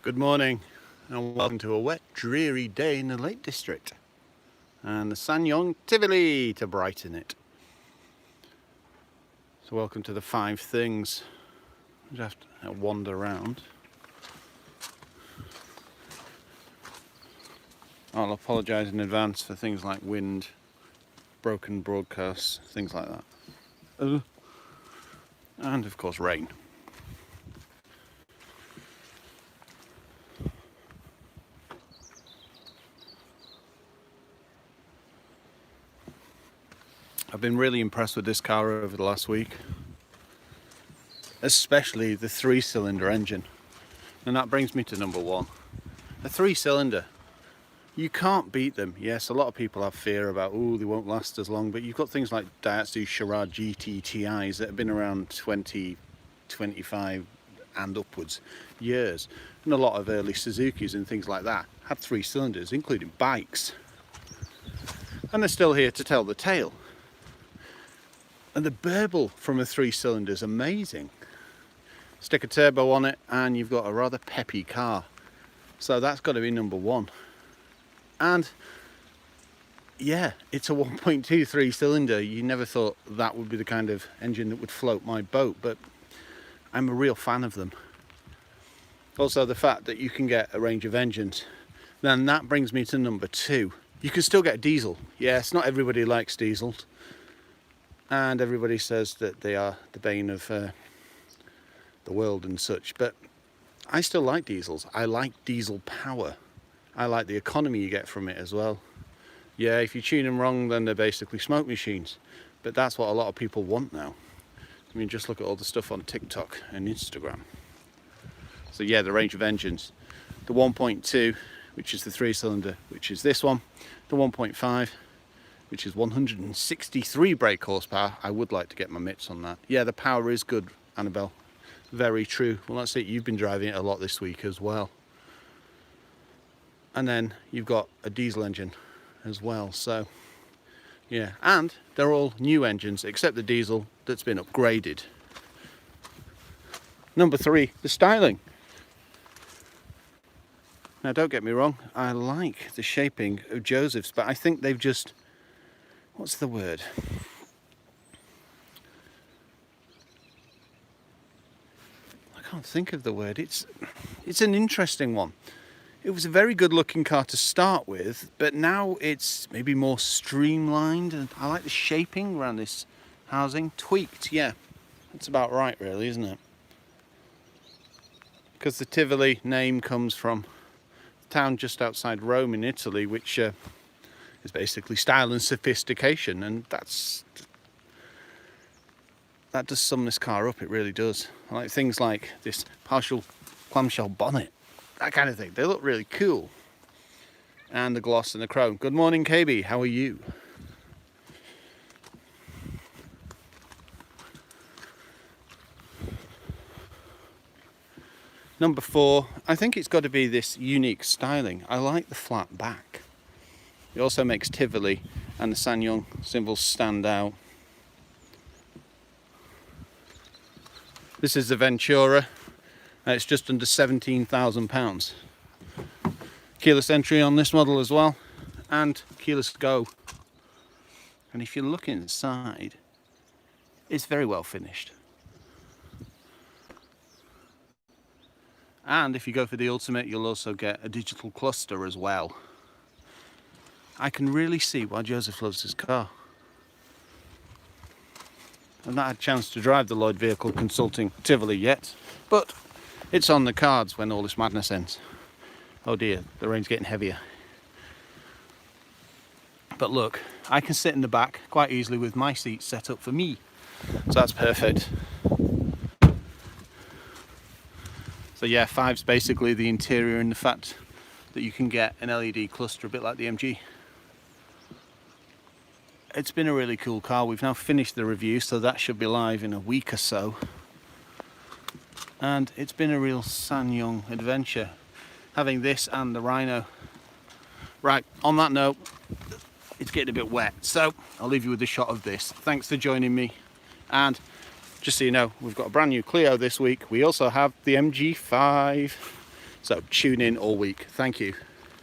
Good morning and welcome to a wet, dreary day in the Lake District and the SsangYong Tivoli to brighten it. So welcome to the 5 things. I just have to wander around. I'll apologise in advance for things like wind, broken broadcasts, things like that. And of course rain. I've been really impressed with this car over the last week, especially the 3-cylinder engine. And that brings me to number 1. A 3-cylinder, you can't beat them. Yes, a lot of people have fear about, oh, they won't last as long, but you've got things like Daihatsu Charade GT TIs that have been around 20, 25 and upwards years. And a lot of early Suzukis and things like that had 3 cylinders, including bikes. And they're still here to tell the tale. And the burble from a 3-cylinder is amazing. Stick a turbo on it and you've got a rather peppy car. So that's got to be number 1. And yeah, it's a 1.2 3-cylinder. You never thought that would be the kind of engine that would float my boat, but I'm a real fan of them. Also the fact that you can get a range of engines. Then that brings me to number 2. You can still get diesel. Yes, not everybody likes diesels. And everybody says that they are the bane of the world and such, but I still like diesels. I like diesel power. I like the economy you get from it as well. Yeah, if you tune them wrong, then they're basically smoke machines, but that's what a lot of people want now. I mean, just look at all the stuff on TikTok and Instagram. So yeah, the range of engines. The 1.2, which is the 3-cylinder, which is this one. The 1.5, which is 163 brake horsepower. I would like to get my mitts on that. Yeah, the power is good, Annabelle. Very true. Well, that's it. You've been driving it a lot this week as well. And then you've got a diesel engine as well. So, yeah. And they're all new engines, except the diesel that's been upgraded. Number 3, the styling. Now, don't get me wrong. I like the shaping of Joseph's, but I think they've just... what's the word? I can't think of the word. It's an interesting one. It was a very good looking car to start with, but now it's maybe more streamlined, and I like the shaping around this housing. Tweaked, yeah. That's about right really, isn't it? Because the Tivoli name comes from a town just outside Rome in Italy, which is basically style and sophistication, and that does sum this car up. It really does. I like things like this partial clamshell bonnet, that kind of thing. They look really cool. And the gloss and the chrome. Good morning, KB. How are you? Number 4, I think it's got to be this unique styling. I like the flat back. It also makes Tivoli and the SsangYong symbols stand out. This is the Ventura. It's just under £17,000. Keyless entry on this model as well, and keyless go. And if you look inside, it's very well finished. And if you go for the ultimate, you'll also get a digital cluster as well. I can really see why Joseph loves his car. I've not had a chance to drive the Lloyd Vehicle Consulting Tivoli yet, but it's on the cards when all this madness ends. Oh dear, the rain's getting heavier. But look, I can sit in the back quite easily with my seat set up for me. So that's perfect. So yeah, 5's basically the interior and the fact that you can get an LED cluster a bit like the MG. It's been a really cool car. We've now finished the review, so that should be live in a week or so. And it's been a real SsangYong adventure, having this and the Rhino. Right, on that note, it's getting a bit wet, so I'll leave you with a shot of this. Thanks for joining me, and just so you know, we've got a brand new Clio this week. We also have the MG5. So tune in all week. Thank you.